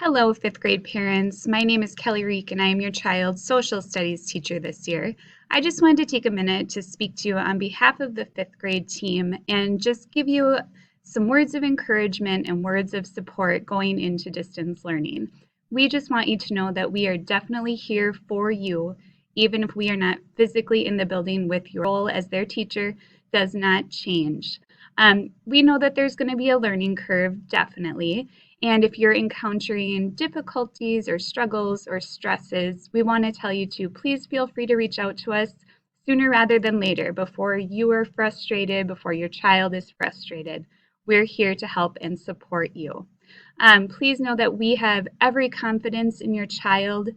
Hello, fifth grade parents. My name is Kelly Reek, and I am your child's social studies teacher this year. I just wanted to take a minute to speak to you on behalf of the fifth grade team and just give you some words of encouragement and words of support going into distance learning. We just want you to know that we are definitely here for you, even if we are not physically in the building with your role as their teacher does not change. We know that there's going to be a learning curve, definitely. And if you're encountering difficulties or struggles or stresses, we want to tell you to please feel free to reach out to us sooner rather than later, before you are frustrated, before your child is frustrated. We're here to help and support you. Please know that we have every confidence in your child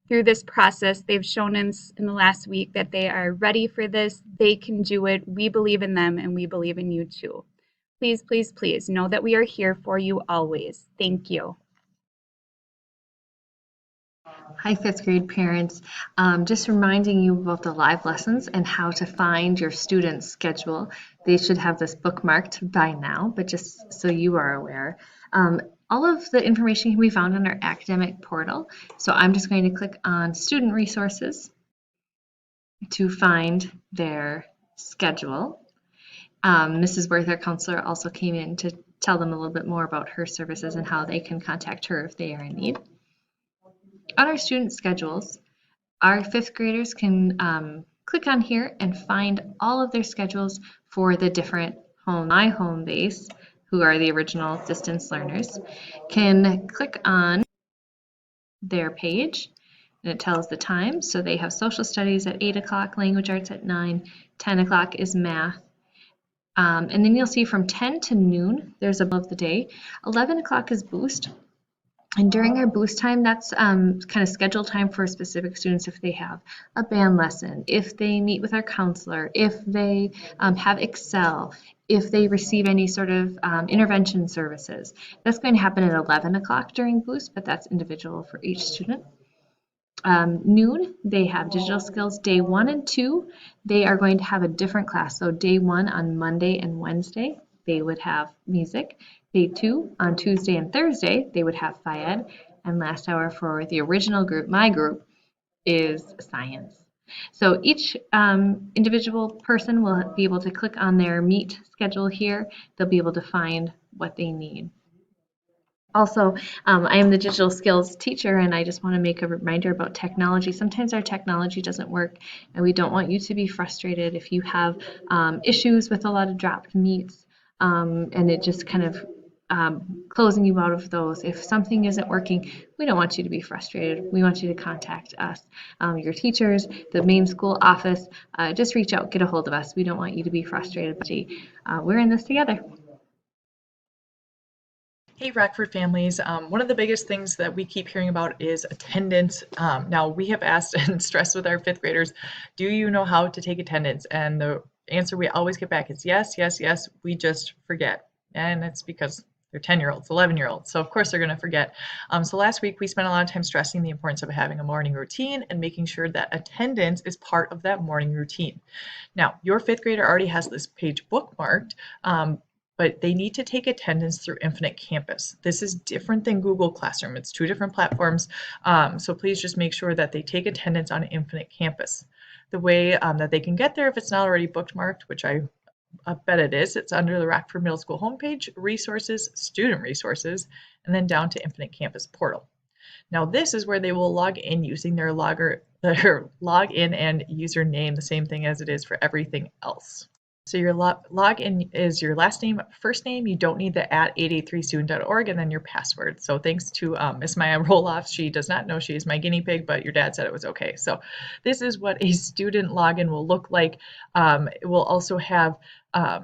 through this process. They've shown us in the last week that they are ready for this. They can do it. We believe in them, and we believe in you too. Please, please, please know that we are here for you always. Thank you. Hi, fifth grade parents. Just reminding you about the live lessons and how to find your students' schedule. They should have this bookmarked by now, but just so you are aware. All of the information can be found on our academic portal. So I'm just going to click on Student Resources to find their schedule. Mrs. Worth, our counselor, also came in to tell them a little bit more about her services and how they can contact her if they are in need. On our student schedules, our fifth graders can click on here and find all of their schedules for the different My Home Base, who are the original distance learners, can click on their page and it tells the time. So they have social studies at 8 o'clock, language arts at 9, 10 o'clock is math. And then you'll see from 10 to noon, there's above the day. 11 o'clock is boost. And during our boost time, that's kind of scheduled time for specific students if they have a band lesson, if they meet with our counselor, if they have Excel, if they receive any sort of intervention services. That's going to happen at 11 o'clock during boost, but that's individual for each student. Noon, they have digital skills. Day 1 and 2, they are going to have a different class. So day 1 on Monday and Wednesday, they would have music. Day 2 on Tuesday and Thursday, they would have Phy-Ed. And last hour for the original group, my group, is science. So each individual person will be able to click on their meet schedule here. They'll be able to find what they need. Also, I am the digital skills teacher, and I just want to make a reminder about technology. Sometimes our technology doesn't work, and we don't want you to be frustrated if you have issues with a lot of dropped meets, and it just kind of closing you out of those. If something isn't working, we don't want you to be frustrated. We want you to contact us, your teachers, the main school office. Just reach out, get a hold of us. We don't want you to be frustrated. We're in this together. Hey, Rockford families. One of the biggest things that we keep hearing about is attendance. Now, we have asked and stressed with our fifth graders, do you know how to take attendance? And the answer we always get back is yes, yes, yes, we just forget. And it's because they're 10-year-olds, 11-year-olds. So of course they're going to forget. So last week we spent a lot of time stressing the importance of having a morning routine and making sure that attendance is part of that morning routine. Now, your fifth grader already has this page bookmarked, but they need to take attendance through Infinite Campus. This is different than Google Classroom. It's two different platforms. So please just make sure that they take attendance on Infinite Campus. The way that they can get there, if it's not already bookmarked, which I bet it is, it's under the Rockford Middle School homepage, resources, student resources, and then down to Infinite Campus portal. Now this is where they will log in using their login and username, the same thing as it is for everything else. So your login is your last name, first name. You don't need the @883student.org and then your password. So thanks to Miss Maya Roloff. She does not know she is my guinea pig, but your dad said it was okay. So this is what a student login will look like. It will also have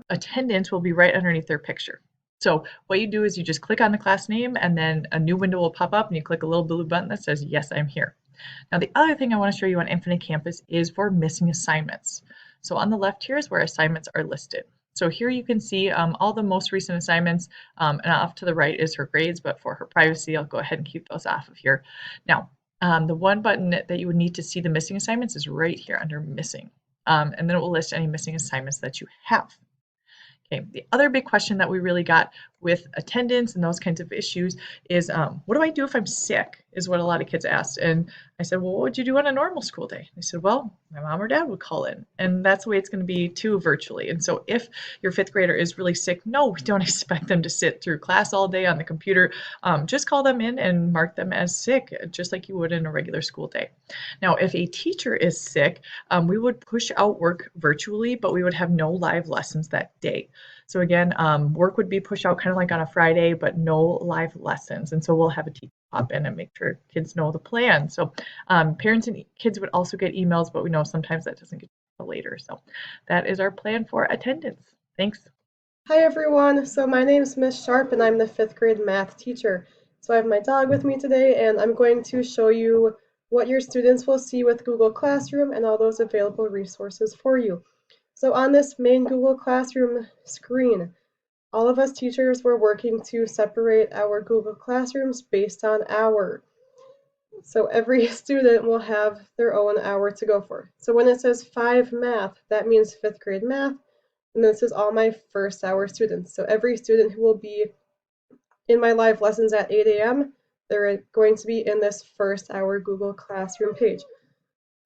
attendance will be right underneath their picture. So what you do is you just click on the class name and then a new window will pop up and you click a little blue button that says, yes, I'm here. Now the other thing I want to show you on Infinite Campus is for missing assignments. So on the left here is where assignments are listed. So here you can see all the most recent assignments, and off to the right is her grades, but for her privacy, I'll go ahead and keep those off of here. Now, the one button that you would need to see the missing assignments is right here under missing, and then it will list any missing assignments that you have. Okay, the other big question that we really got with attendance and those kinds of issues is, what do I do if I'm sick, is what a lot of kids asked. And I said, well, what would you do on a normal school day? They said, well, my mom or dad would call in. And that's the way it's going to be too, virtually. And so if your fifth grader is really sick, no, we don't expect them to sit through class all day on the computer. Just call them in and mark them as sick, just like you would in a regular school day. Now, if a teacher is sick, we would push out work virtually, but we would have no live lessons that day. So again, work would be pushed out kind of like on a Friday, but no live lessons. And so we'll have a teacher pop in and make sure kids know the plan. So parents and kids would also get emails, but we know sometimes that doesn't get till later. So that is our plan for attendance. Thanks. Hi everyone, so my name is Miss Sharp and I'm the 5th grade math teacher. So I have my dog with me today and I'm going to show you what your students will see with Google Classroom and all those available resources for you. So on this main Google Classroom screen, all of us teachers were working to separate our Google Classrooms based on hour. So every student will have their own hour to go for. So when it says 5 math, that means 5th grade math. And this is all my first hour students. So every student who will be in my live lessons at 8 a.m., they're going to be in this first hour Google Classroom page.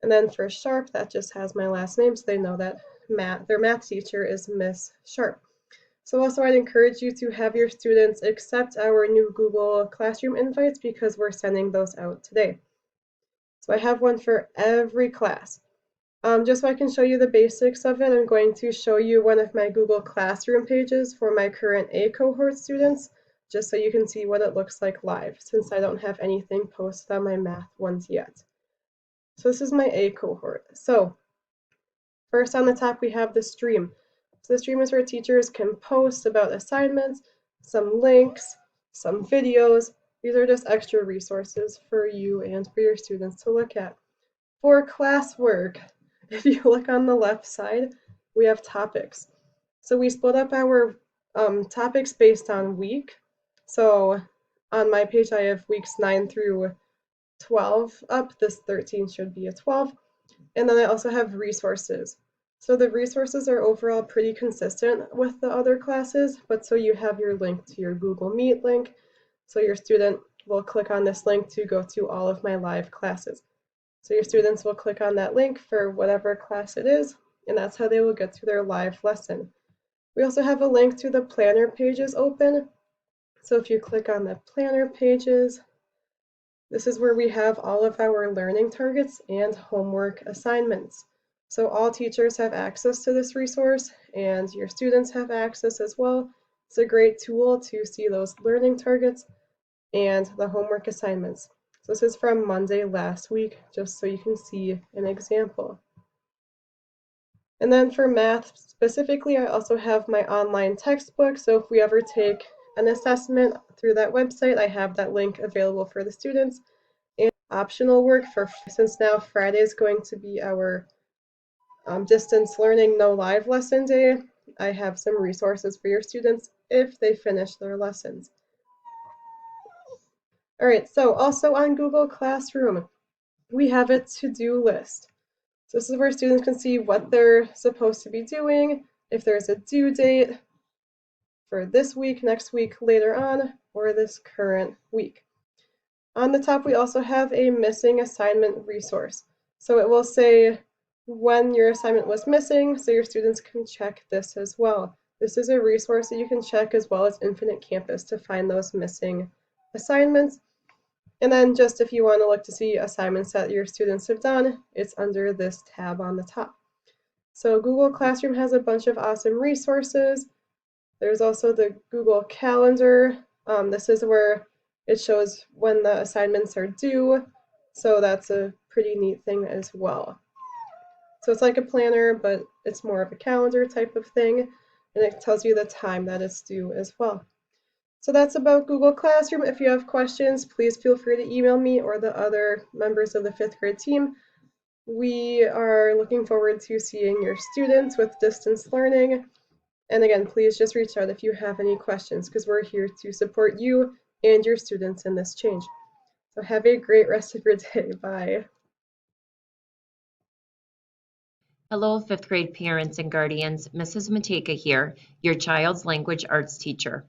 And then for Sharp, that just has my last name, so they know that their math teacher is Miss Sharp. So also I'd encourage you to have your students accept our new Google Classroom invites because we're sending those out today. So I have one for every class. Just so I can show you the basics of it, I'm going to show you one of my Google Classroom pages for my current A cohort students, just so you can see what it looks like live, since I don't have anything posted on my math ones yet. So this is my A cohort. So first on the top we have the stream. So the stream is where teachers can post about assignments, some links, some videos. These are just extra resources for you and for your students to look at. For classwork, if you look on the left side, we have topics. So we split up our topics based on week. So on my page, I have weeks 9 through 12 up. This 13 should be a 12. And then I also have resources. So the resources are overall pretty consistent with the other classes, but so you have your link to your Google Meet link. So your student will click on this link to go to all of my live classes. So your students will click on that link for whatever class it is, and that's how they will get to their live lesson. We also have a link to the planner pages open. So if you click on the planner pages, this is where we have all of our learning targets and homework assignments. So all teachers have access to this resource and your students have access as well. It's a great tool to see those learning targets and the homework assignments. So this is from Monday last week, just so you can see an example. And then for math specifically, I also have my online textbook. So if we ever take an assessment through that website, I have that link available for the students. And optional work since now Friday is going to be our distance learning no live lesson day, I have some resources for your students if they finish their lessons. All right, so also on Google Classroom, we have a to-do list. So this is where students can see what they're supposed to be doing, if there's a due date for this week, next week, later on, or this current week. On the top, we also have a missing assignment resource. So it will say when your assignment was missing, so your students can check this as well. This is a resource that you can check as well as Infinite Campus to find those missing assignments. And then just if you want to look to see assignments that your students have done, it's under this tab on the top. So Google Classroom has a bunch of awesome resources. There's also the Google Calendar. This is where it shows when the assignments are due. So that's a pretty neat thing as well. So it's like a planner, but it's more of a calendar type of thing. And it tells you the time that it's due as well. So that's about Google Classroom. If you have questions, please feel free to email me or the other members of the 5th grade team. We are looking forward to seeing your students with distance learning. And again, please just reach out if you have any questions because we're here to support you and your students in this change. So have a great rest of your day. Bye. Hello, 5th grade parents and guardians. Mrs. Mateka here, your child's language arts teacher.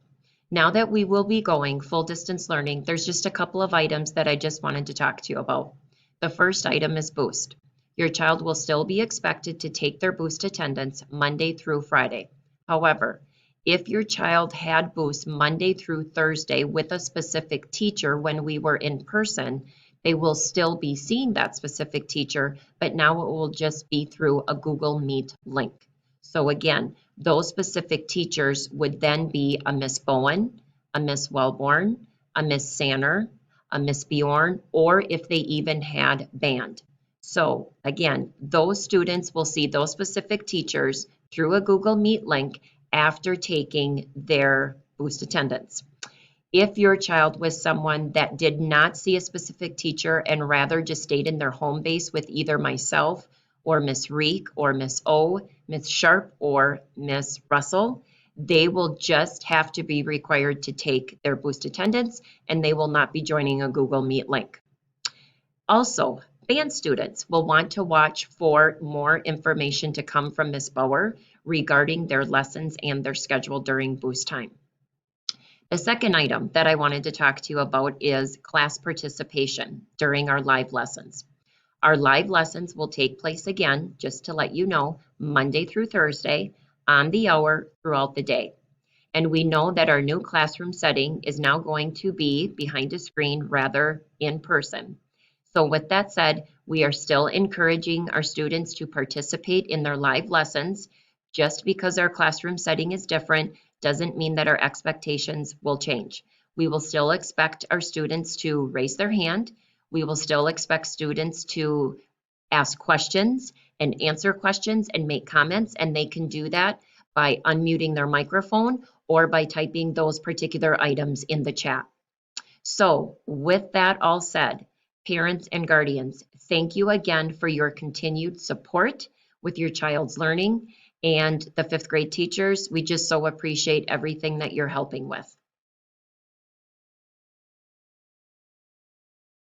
Now that we will be going full distance learning, there's just a couple of items that I just wanted to talk to you about. The first item is Boost. Your child will still be expected to take their Boost attendance Monday through Friday. However, if your child had Boost Monday through Thursday with a specific teacher when we were in person, they will still be seeing that specific teacher, but now it will just be through a Google Meet link. So again, those specific teachers would then be a Miss Bowen, a Miss Wellborn, a Miss Sanner, a Miss Bjorn, or if they even had band. So again, those students will see those specific teachers through a Google Meet link after taking their Boost attendance. If your child was someone that did not see a specific teacher and rather just stayed in their home base with either myself or Miss Reek or Miss O, Miss Sharp or Miss Russell, they will just have to be required to take their Boost attendance and they will not be joining a Google Meet link. Also, band students will want to watch for more information to come from Miss Bauer regarding their lessons and their schedule during Boost time. The second item that I wanted to talk to you about is class participation during our live lessons. Our live lessons will take place again, just to let you know, Monday through Thursday on the hour throughout the day. And we know that our new classroom setting is now going to be behind a screen rather in person. So with that said, we are still encouraging our students to participate in their live lessons. Just because our classroom setting is different doesn't mean that our expectations will change. We will still expect our students to raise their hand. We will still expect students to ask questions and answer questions and make comments, and they can do that by unmuting their microphone or by typing those particular items in the chat. So with that all said, parents and guardians, thank you again for your continued support with your child's learning. And the fifth grade teachers, we just so appreciate everything that you're helping with.